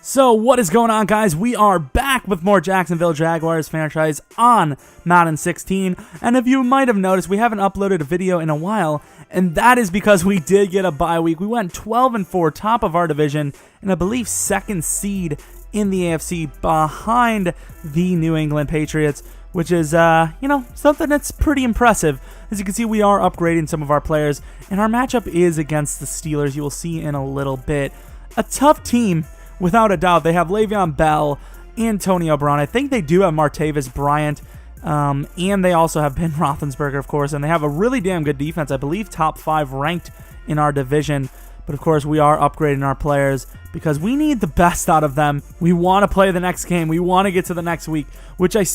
So what is going on, guys? We are back with more Jacksonville Jaguars franchise on Madden 16, and if you might have noticed, we haven't uploaded a video in a while, and that is because we did get a bye week. We went 12-4, top of our division, and I believe second seed in the AFC behind the New England Patriots, which is, something that's pretty impressive. As you can see, we are upgrading some of our players, and our matchup is against the Steelers. You will see in a little bit. A tough team. Without a doubt. They have Le'Veon Bell, Antonio Brown. I think they do have Martavis Bryant, and they also have Ben Roethlisberger, of course, and they have a really damn good defense. I believe top 5 ranked in our division, but of course we are upgrading our players because we need the best out of them. We want to play the next game. We want to get to the next week, which I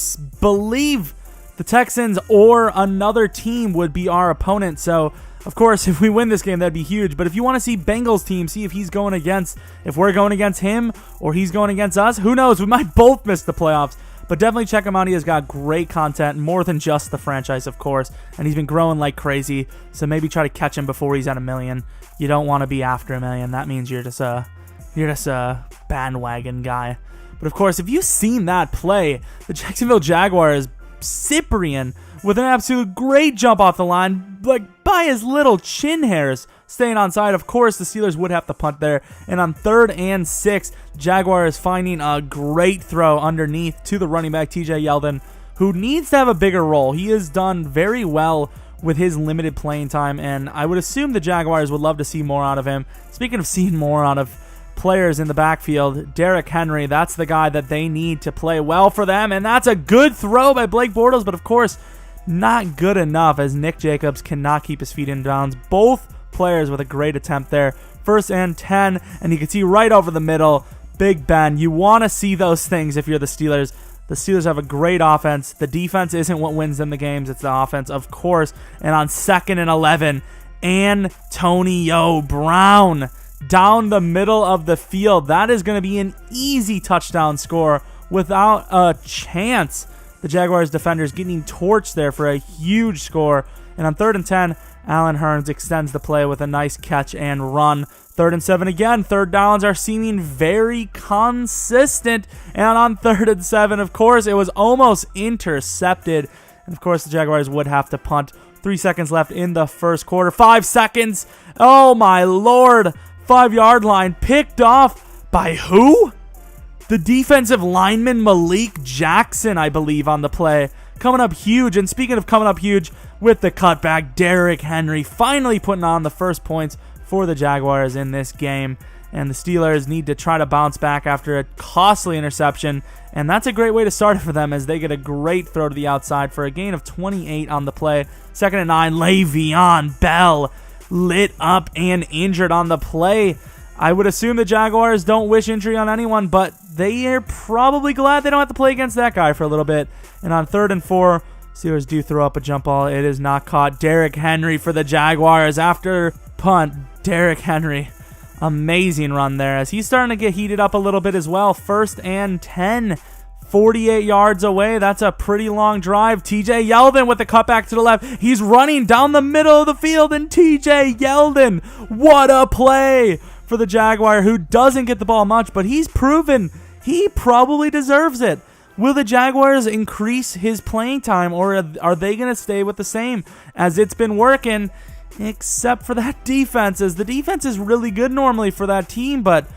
believe the Texans or another team would be our opponent. So of course, if we win this game, that'd be huge. But if you want to see Bengals team, see if if we're going against him or he's going against us, who knows? We might both miss the playoffs. But definitely check him out. He has got great content, more than just the franchise, of course. And he's been growing like crazy. So maybe try to catch him before he's at 1 million. You don't want to be after 1 million. That means you're just a bandwagon guy. But of course, if you've seen that play, the Jacksonville Jaguars, Cyprian, with an absolute great jump off the line, like by his little chin hairs, staying onside. Of course, the Steelers would have to punt there. And on 3rd and 6, Jaguars finding a great throw underneath to the running back, TJ Yeldon, who needs to have a bigger role. He has done very well with his limited playing time, and I would assume the Jaguars would love to see more out of him. Speaking of seeing more out of players in the backfield, Derrick Henry, that's the guy that they need to play well for them, and that's a good throw by Blake Bortles, but of course, not good enough as Nick Jacobs cannot keep his feet in bounds. Both players with a great attempt there. 1st and 10, and you can see right over the middle, Big Ben. You want to see those things if you're the Steelers. The Steelers have a great offense. The defense isn't what wins them the games. It's the offense, of course. And on 2nd and 11, Antonio Brown down the middle of the field. That is going to be an easy touchdown score without a chance. The Jaguars defenders getting torched there for a huge score. And on 3rd and 10, Allen Hurns extends the play with a nice catch and run. 3rd and 7 again. 3rd downs are seeming very consistent. And on 3rd and 7, of course, it was almost intercepted. And of course, the Jaguars would have to punt. 3 seconds left in the first quarter. 5 seconds. Oh my lord. 5-yard line picked off by who? The defensive lineman Malik Jackson, I believe, on the play. Coming up huge. And speaking of coming up huge, with the cutback, Derrick Henry finally putting on the first points for the Jaguars in this game. And the Steelers need to try to bounce back after a costly interception. And that's a great way to start it for them as they get a great throw to the outside for a gain of 28 on the play. 2nd and 9, Le'Veon Bell lit up and injured on the play. I would assume the Jaguars don't wish injury on anyone, but they are probably glad they don't have to play against that guy for a little bit. And on 3rd and 4, Steelers do throw up a jump ball. It is not caught. Derrick Henry for the Jaguars after punt. Derrick Henry, amazing run there as he's starting to get heated up a little bit as well. 1st and 10, 48 yards away. That's a pretty long drive. TJ Yeldon with the cutback to the left. He's running down the middle of the field, and TJ Yeldon, what a play for the Jaguar, who doesn't get the ball much, but he's proven he probably deserves it. Will the Jaguars increase his playing time, or are they going to stay with the same as it's been working, except for that defense, as the defense is really good normally for that team, but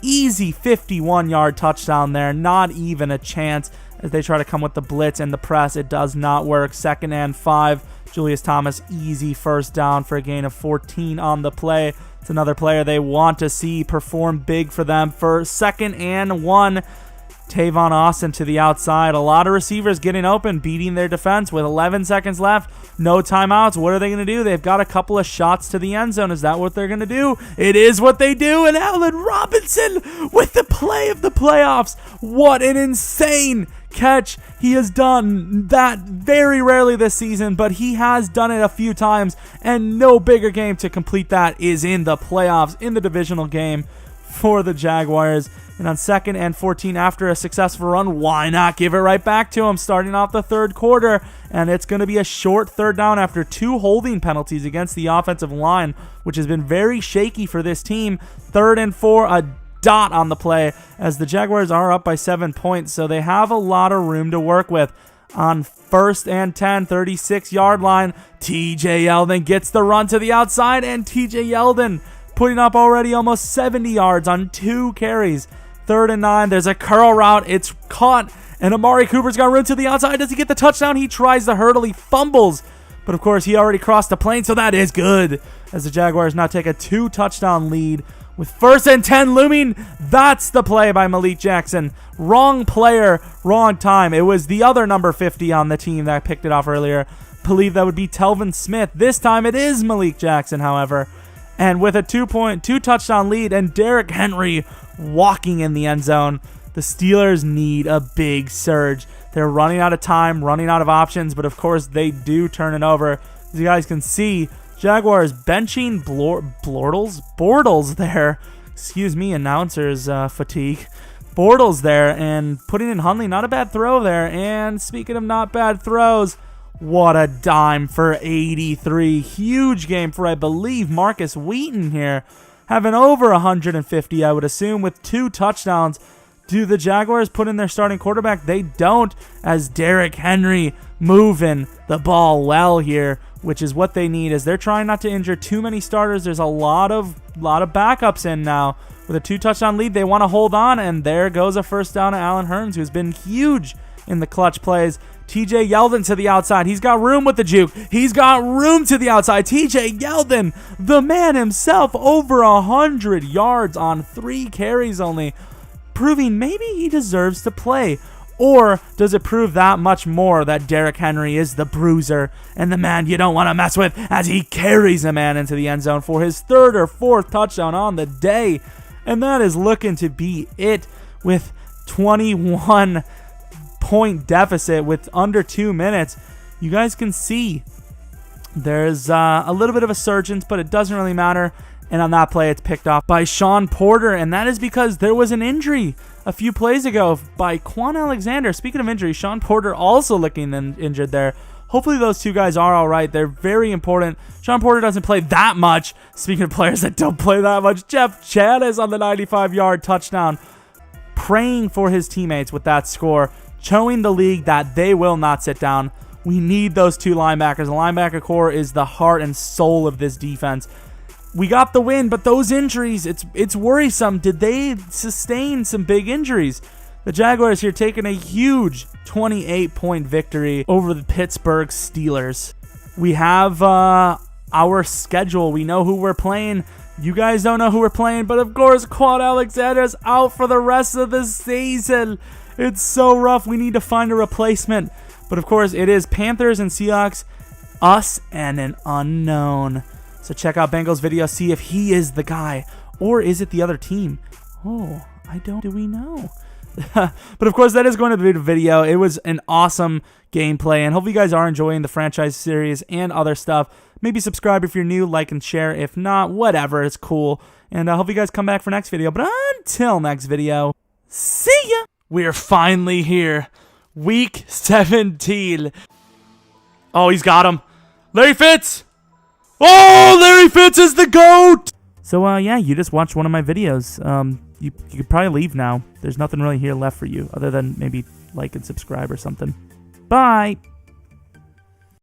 easy 51-yard touchdown there, not even a chance as they try to come with the blitz and the press. It does not work. 2nd and 5, Julius Thomas, easy 1st down for a gain of 14 on the play. It's another player they want to see perform big for them. For 2nd and 1, Tavon Austin to the outside. A lot of receivers getting open, beating their defense with 11 seconds left. No timeouts. What are they going to do? They've got a couple of shots to the end zone. Is that what they're going to do? It is what they do. And Allen Robinson with the play of the playoffs. What an insane catch. He has done that very rarely this season, but he has done it a few times, and no bigger game to complete that is in the playoffs, in the divisional game for the Jaguars. And on 2nd and 14, after a successful run, why not give it right back to him starting off the 3rd quarter? And it's going to be a short 3rd down after 2 holding penalties against the offensive line, which has been very shaky for this team. 3rd and 4, a dot on the play, as the Jaguars are up by 7 points, so they have a lot of room to work with. On 1st and 10, 36-yard line, TJ Yeldon gets the run to the outside, and TJ Yeldon putting up already almost 70 yards on 2 carries. 3rd and 9, there's a curl route. It's caught, and Amari Cooper's got room to the outside. Does he get the touchdown? He tries the hurdle. He fumbles. But, of course, he already crossed the plane, so that is good, as the Jaguars now take a 2-touchdown lead. With 1st and 10 looming, that's the play by Malik Jackson. Wrong player, wrong time. It was the other number 50 on the team that picked it off earlier. Believe that would be Telvin Smith. This time it is Malik Jackson, however. And with a 2-touchdown lead and Derrick Henry walking in the end zone, the Steelers need a big surge. They're running out of time, running out of options, but of course they do turn it over. As you guys can see, Jaguars benching Bortles there. Excuse me, announcers fatigue. Bortles there and putting in Hundley. Not a bad throw there. And speaking of not bad throws, what a dime for 83. Huge game for, I believe, Marcus Wheaton here. Having over 150, I would assume, with 2 touchdowns. Do the Jaguars put in their starting quarterback? They don't, as Derrick Henry moving the ball well here, which is what they need, as they're trying not to injure too many starters. There's a lot of backups in now. With a 2-touchdown lead, they want to hold on, and there goes a first down to Allen Hurns, who's been huge in the clutch plays. TJ Yeldon to the outside. He's got room with the juke. He's got room to the outside. TJ Yeldon, the man himself, over 100 yards on 3 carries only, proving maybe he deserves to play. Or does it prove that much more that Derrick Henry is the bruiser and the man you don't want to mess with, as he carries a man into the end zone for his 3rd or 4th touchdown on the day? And that is looking to be it, with 21-point deficit with under 2 minutes. You guys can see there's a little bit of a surgence, but it doesn't really matter. And on that play, it's picked off by Sean Porter, and that is because there was an injury a few plays ago by Quan Alexander. Speaking of injury, Sean Porter also looking injured there. Hopefully those 2 guys are all right. They're very important. Sean Porter doesn't play that much. Speaking of players that don't play that much, Jeff Chanis on the 95-yard touchdown, praying for his teammates with that score, showing the league that they will not sit down. We need those 2 linebackers. The linebacker core is the heart and soul of this defense. We got the win, but those injuries, it's worrisome. Did they sustain some big injuries? The Jaguars here taking a huge 28-point victory over the Pittsburgh Steelers. We have our schedule. We know who we're playing. You guys don't know who we're playing, but of course, Quan Alexander's out for the rest of the season. It's so rough. We need to find a replacement. But of course, it is Panthers and Seahawks, us and an unknown. So check out Bengals' video, see if he is the guy, or is it the other team? Oh, do we know? But of course, that is going to be the video. It was an awesome gameplay, and hope you guys are enjoying the franchise series and other stuff. Maybe subscribe if you're new, like and share. If not, whatever, it's cool. And I hope you guys come back for next video. But until next video, see ya! We're finally here. Week 17. Oh, he's got him. Larry Fitz! Oh, Larry Fitz is the GOAT! So, yeah, you just watched one of my videos. You could probably leave now. There's nothing really here left for you, other than maybe like and subscribe or something. Bye!